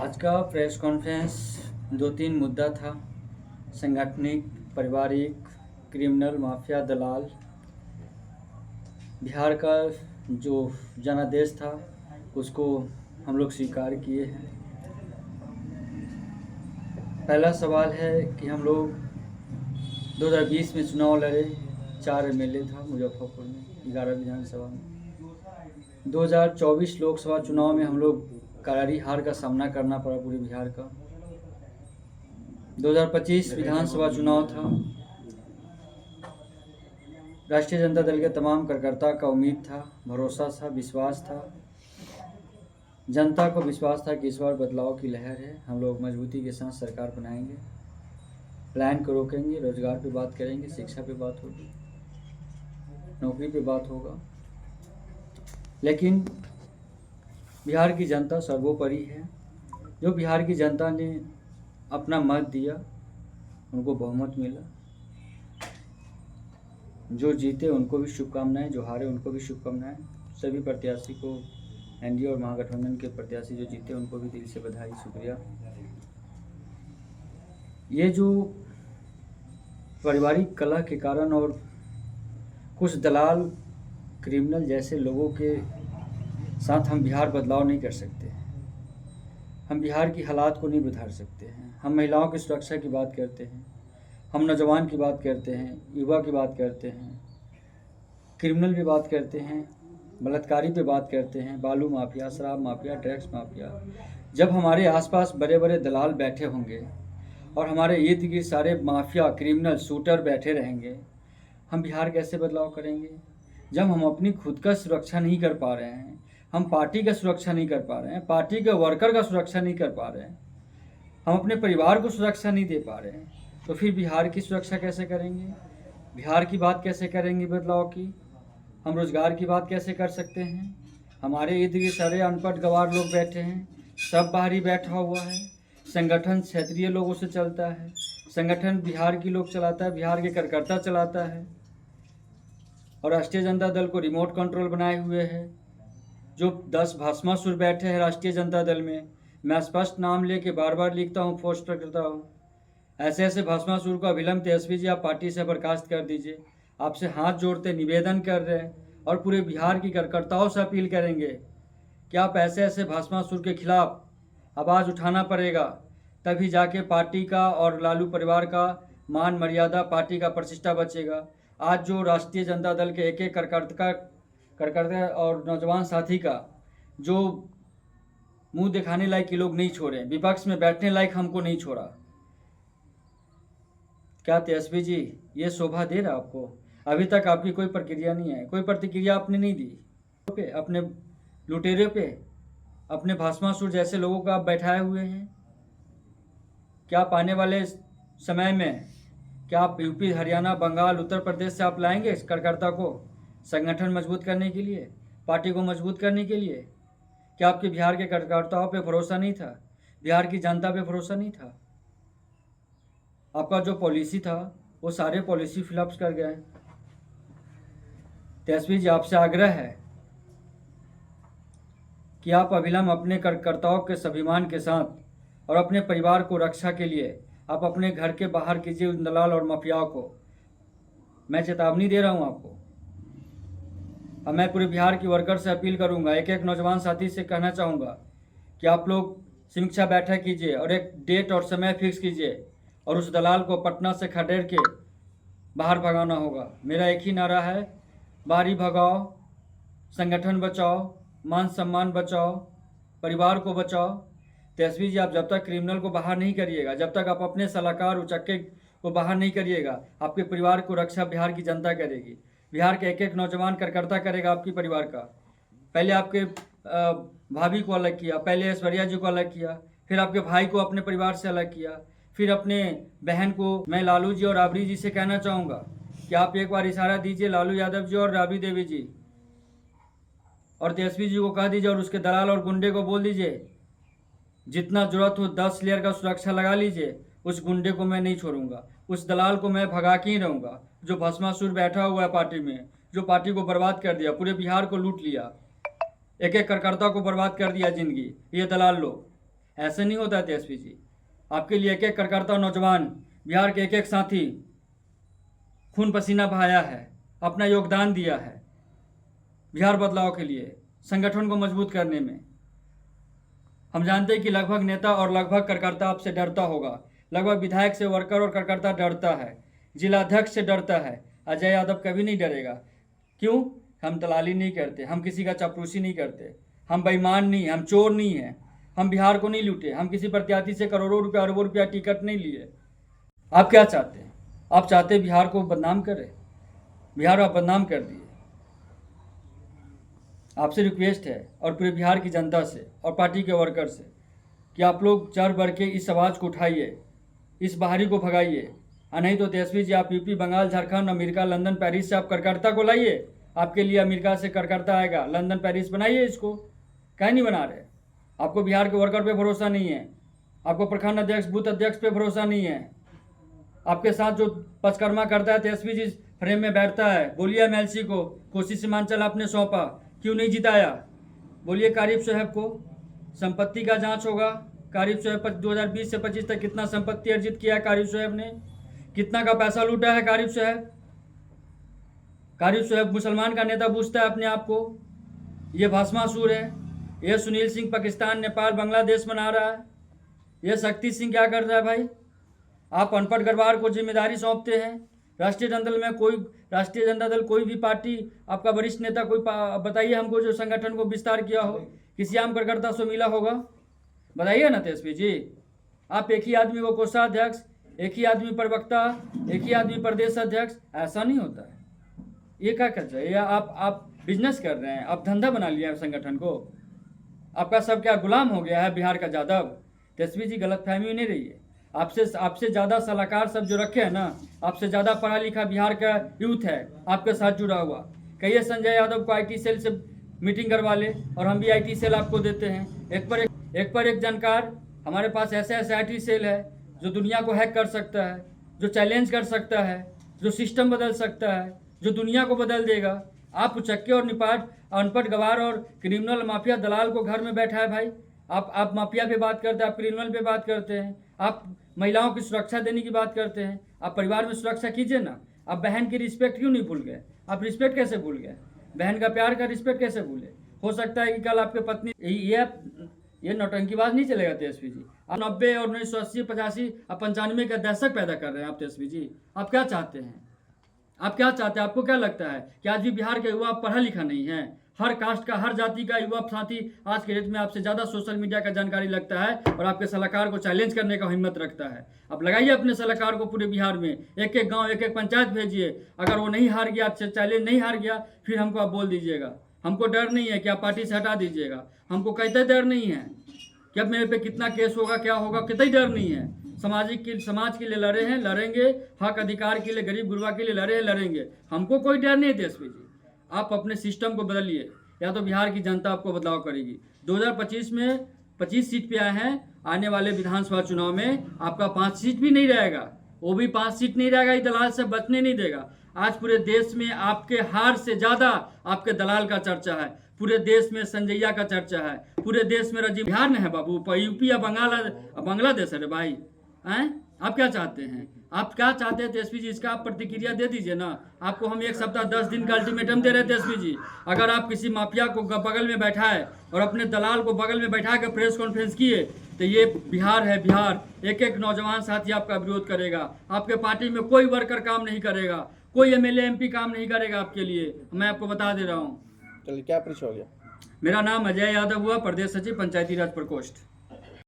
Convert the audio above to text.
आज का press conference दो तीन मुद्दा था। संगठनिक, पारिवारिक, क्रिमिनल, माफिया, दलाल। बिहार का जो जनादेश था उसको हम लोग स्वीकार किए हैं। पहला सवाल है कि हम लोग 2020 में चुनाव लड़े, 4 एमएलए था मुजफ्फरपुर में, 11 विधानसभा में। 2024 लोकसभा चुनाव में हम लोग करारी हार का सामना करना पड़ा पूरे बिहार का। 2025 विधानसभा चुनाव था। राष्ट्रीय जनता दल के तमाम कार्यकर्ता का उम्मीद था, भरोसा था, विश्वास था। जनता को विश्वास था कि इस बार बदलाव की लहर है, हम लोग मजबूती के साथ सरकार बनाएंगे, प्लान को रोकेंगे, रोजगार पे बात करेंगे, शिक्षा पे बात होगी, नौकरी पे बात होगा। लेकिन बिहार की जनता सर्वोपरि है। जो बिहार की जनता ने अपना मत दिया, उनको बहुमत मिला। जो जीते उनको भी शुभकामनाएं, जो हारे उनको भी शुभकामनाएं। सभी प्रत्याशी को, एनडीए और महागठबंधन के प्रत्याशी जो जीते उनको भी दिल से बधाई, शुक्रिया। ये जो पारिवारिक कलह के कारण और कुछ दलाल, क्रिमिनल जैसे लोगों के साथ हम बिहार बदलाव नहीं कर सकते हैं। हम बिहार की हालात को नहीं सुधार सकते हैं। हम महिलाओं की सुरक्षा की बात करते हैं, हम नौजवान की बात करते हैं, युवा की बात करते हैं, क्रिमिनल पे बात करते हैं, बलात्कारी पे बात करते हैं, बालू माफिया, शराब माफिया, ड्रग्स माफिया। जब हमारे आसपास बड़े बड़े दलाल बैठे होंगे और हमारे इर्द गिर्द सारे माफिया, क्रिमिनल, शूटर बैठे रहेंगे, हम बिहार कैसे बदलाव करेंगे? जब हम अपनी खुद का सुरक्षा नहीं कर पा रहे हैं, हम पार्टी का सुरक्षा नहीं कर पा रहे हैं, पार्टी के वर्कर का सुरक्षा नहीं कर पा रहे हैं, हम अपने परिवार को सुरक्षा नहीं दे पा रहे हैं, तो फिर बिहार की सुरक्षा कैसे करेंगे? बिहार की बात कैसे करेंगे बदलाव की? हम रोजगार की बात कैसे कर सकते हैं? हमारे इर्द गिर्द सारे अनपढ़ गंवार लोग बैठे हैं, सब बाहरी बैठा हुआ है। संगठन क्षेत्रीय लोगों से चलता है, संगठन बिहार की लोग चलाता है, बिहार के कार्यकर्ता चलाता है, और राष्ट्रीय जनता दल को रिमोट कंट्रोल बनाए हुए है। जो 10 भस्मासुर बैठे हैं राष्ट्रीय जनता दल में, मैं स्पष्ट नाम लेके बार बार लिखता हूँ, पोस्ट करता हूँ। ऐसे ऐसे भस्मासुर को अविलंब तेजस्वी जी आप पार्टी से बर्खास्त कर दीजिए। आपसे हाथ जोड़ते निवेदन कर रहे हैं और पूरे बिहार की कार्यकर्ताओं से अपील करेंगे कि आप ऐसे ऐसे भस्मासुर के खिलाफ आवाज़ उठाना पड़ेगा, तभी जाके पार्टी का और लालू परिवार का मान मर्यादा, पार्टी का प्रतिष्ठा बचेगा। आज जो राष्ट्रीय जनता दल के एक एक कार्यकर्ता और नौजवान साथी का जो मुंह दिखाने लायक के लोग नहीं छोड़े, विपक्ष में बैठने लायक हमको नहीं छोड़ा। क्या तेजस्वी जी ये शोभा दे रहा आपको? अभी तक आपकी कोई प्रक्रिया नहीं है, कोई प्रतिक्रिया आपने नहीं दी। अपने लुटेरे पे, अपने भस्मासुर जैसे लोगों को आप बैठाए हुए हैं। क्या आप आने वाले समय में, क्या आप यूपी, हरियाणा, बंगाल, उत्तर प्रदेश से आप लाएंगे इस कार्यकर्ता को संगठन मजबूत करने के लिए, पार्टी को मजबूत करने के लिए? क्या आपके बिहार के कार्यकर्ताओं पे भरोसा नहीं था? बिहार की जनता पे भरोसा नहीं था? आपका जो पॉलिसी था वो सारे पॉलिसी फिलअप कर गए। तेजस्वी जी आपसे आग्रह है कि आप अविलंब अपने कार्यकर्ताओं के स्वाभिमान के साथ और अपने परिवार को रक्षा के लिए आप अपने घर के बाहर कीजिए उन दलाल और माफियाओं को। मैं चेतावनी दे रहा हूं आपको। अब मैं पूरे बिहार की वर्कर से अपील करूंगा, एक एक नौजवान साथी से कहना चाहूँगा कि आप लोग समीक्षा बैठक कीजिए और एक डेट और समय फिक्स कीजिए और उस दलाल को पटना से खदेड़ के बाहर भगाना होगा। मेरा एक ही नारा है, बाहरी भगाओ, संगठन बचाओ, मान सम्मान बचाओ, परिवार को बचाओ। तेजस्वी जी आप जब तक क्रिमिनल को बाहर नहीं करिएगा, जब तक आप अपने सलाहकार उचक्के को बाहर नहीं करिएगा, आपके परिवार को रक्षा बिहार की जनता करेगी। बिहार के एक एक नौजवान कार्यकर्ता करेगा आपकी परिवार का। पहले आपके भाभी को अलग किया, पहले ऐश्वर्या जी को अलग किया, फिर आपके भाई को अपने परिवार से अलग किया, फिर अपने बहन को। मैं लालू जी और राबड़ी जी से कहना चाहूँगा कि आप एक बार इशारा दीजिए लालू यादव जी और राबड़ी देवी जी, और तेजस्वी जी को कह दीजिए और उसके दलाल और गुंडे को बोल दीजिए जितना जरूरत हो 10 लेयर का सुरक्षा लगा लीजिए, उस गुंडे को मैं नहीं छोड़ूंगा, उस दलाल को मैं भगा के ही रहूँगा जो भस्मासुर बैठा हुआ है पार्टी में, जो पार्टी को बर्बाद कर दिया, पूरे बिहार को लूट लिया, एक एक कार्यकर्ता को बर्बाद कर दिया जिंदगी, ये दलाल लोग। ऐसे नहीं होता तेजस्वी जी। आपके लिए एक एक कार्यकर्ता नौजवान, बिहार के एक एक साथी खून पसीना बहाया है, अपना योगदान दिया है बिहार बदलाव के लिए, संगठन को मजबूत करने में। हम जानते हैं कि लगभग नेता और लगभग कार्यकर्ता आपसे डरता होगा, लगभग विधायक से वर्कर और कार्यकर्ता डरता है, जिलाध्यक्ष से डरता है। अजय यादव कभी नहीं डरेगा। क्यों? हम दलाली नहीं करते, हम किसी का चापलूसी नहीं करते, हम बेईमान नहीं, हम चोर नहीं हैं, हम बिहार को नहीं लूटे, हम किसी प्रत्याशी से करोड़ों रुपया अरबों रुपया टिकट नहीं लिए। आप क्या चाहते हैं? आप चाहते हैं बिहार को बदनाम करें? बिहार आप बदनाम कर दिए। आपसे रिक्वेस्ट है और पूरे बिहार की जनता से और पार्टी के वर्कर से कि आप लोग चढ़ बढ़ के इस आवाज़ को उठाइए, इस बाहरी को भगाइए। नहीं तो तेजस्वी जी, आप UP, Bengal, Jharkhand, America, London, Paris से आप कार्यकर्ता को लाइए। आपके लिए अमेरिका से कार्यकर्ता आएगा, लंदन, पेरिस बनाइए इसको। कहीं नहीं बना रहे। आपको बिहार के वर्कर पे भरोसा नहीं है, आपको प्रखंड अध्यक्ष, बूथ अध्यक्ष पे भरोसा नहीं है। आपके साथ जो पचकर्मा करता है तेजस्वी जी, फ्रेम में बैठता है, बोलिए एमएलसी को, कोसी सीमांचल आपने सौंपा, क्यों नहीं जिताया? बोलिए कारिब साहब को, संपत्ति का जांच होगा। कारिब साहब 2020 से 25 तक कितना संपत्ति अर्जित किया है कारिब साहब ने, कितना का पैसा लूटा है कारिब साहब। कारिब साहब मुसलमान का नेता पूछता है अपने आप को। ये भस्मासुर है। ये सुनील सिंह पाकिस्तान, नेपाल, बांग्लादेश बना रहा है। ये शक्ति सिंह क्या कर रहा है भाई? आप अनपढ़ गरबार को जिम्मेदारी सौंपते हैं। राष्ट्रीय जनता दल कोई भी पार्टी, आपका वरिष्ठ नेता कोई बताइए हमको जो संगठन को विस्तार किया हो, किसी आम कार्यकर्ता से मिला होगा? बताइए ना तेजस्वी जी। आप एक ही आदमी वो कोषाध्यक्ष, एक ही आदमी प्रवक्ता, एक ही आदमी प्रदेश अध्यक्ष, ऐसा नहीं होता है। ये क्या कर रहे हैं? आप बिजनेस कर रहे हैं, आप धंधा बना लिया है संगठन को। आपका सब क्या गुलाम हो गया है बिहार का जादव? तेजस्वी जी, गलतफहमी नहीं रही है। आपसे ज़्यादा सलाहकार सब जो रखे हैं ना, आपसे ज़्यादा पढ़ा लिखा बिहार का यूथ है आपके साथ जुड़ा हुआ। कहिए संजय यादव को IT सेल से मीटिंग करवा ले और हम भी IT सेल आपको देते हैं। एक पर एक जानकार हमारे पास ऐसे IT सेल है जो दुनिया को हैक कर सकता है, जो चैलेंज कर सकता है, जो सिस्टम बदल सकता है, जो दुनिया को बदल देगा। आप उचक्के और निपाट अनपढ़ गवार और क्रिमिनल माफिया दलाल को घर में बैठा है भाई। आप माफिया पे बात करते हैं, आप क्रिमिनल पे बात करते हैं, आप महिलाओं की सुरक्षा देने की बात करते हैं। आप परिवार में सुरक्षा कीजिए ना। आप बहन की रिस्पेक्ट क्यों नहीं भूल गए? आप रिस्पेक्ट कैसे भूल गए? बहन का प्यार का रिस्पेक्ट कैसे भूले? हो सकता है कि कल आपके पत्नी ये नौटंकीबाज नहीं चलेगा तेजस्वी जी। आप 90 और 1980, 85 और 95 का दशक पैदा कर रहे हैं आप तेजस्वी जी। आप क्या चाहते हैं? आप क्या चाहते हैं? आपको क्या लगता है कि आज भी बिहार का युवा पढ़ा लिखा नहीं है? हर कास्ट का, हर जाति का युवा साथी आज के डेट में आपसे ज़्यादा सोशल मीडिया का जानकारी लगता है और आपके सलाहकार को चैलेंज करने का हिम्मत रखता है। आप लगाइए अपने सलाहकार को पूरे बिहार में, एक एक गांव, एक एक पंचायत भेजिए। अगर वो नहीं हार गया, चैलेंज नहीं हार गया, फिर हमको आप बोल दीजिएगा। हमको डर नहीं है कि आप पार्टी से हटा दीजिएगा। हमको कहते डर नहीं है कि अब मेरे पे कितना केस होगा, क्या होगा, कितना डर नहीं है। समाज के लिए लड़े हैं, लड़ेंगे। हक अधिकार के लिए, गरीब गुरबा के लिए लड़े हैं, लड़ेंगे। हमको कोई डर नहीं है तेजस्वी जी। आप अपने सिस्टम को बदलिए, या तो बिहार की जनता आपको बदलाव करेगी। 2025 में 25 सीट पे आए हैं। आने वाले विधानसभा चुनाव में आपका 5 सीट भी नहीं रहेगा, वो भी 5 सीट नहीं रहेगा। ये दलाल से बचने नहीं देगा। आज पूरे देश में आपके हार से ज़्यादा आपके दलाल का चर्चा है। पूरे देश में संजैया का चर्चा है। पूरे देश में राजीव। बिहार में है बाबू, यूपी या बांग्लादेश है भाई। हैं? आप क्या चाहते हैं? आप क्या चाहते हैं तेजस्वी जी? इसका आप प्रतिक्रिया दे दीजिए ना। आपको हम 1 सप्ताह 10 दिन का अल्टीमेटम दे रहे हैं तेजस्वी जी। अगर आप किसी माफिया को बगल में बैठाए और अपने दलाल को बगल में बैठा कर प्रेस कॉन्फ्रेंस किए तो ये बिहार है। बिहार एक एक नौजवान साथी आपका विरोध करेगा। आपके पार्टी में कोई वर्कर काम नहीं करेगा, कोई MLA MP काम नहीं करेगा आपके लिए। मैं आपको बता दे रहा हूँ। चलिए, क्या परिचय हो गया? मेरा नाम अजय यादव हुआ, प्रदेश सचिव पंचायती राज प्रकोष्ठ।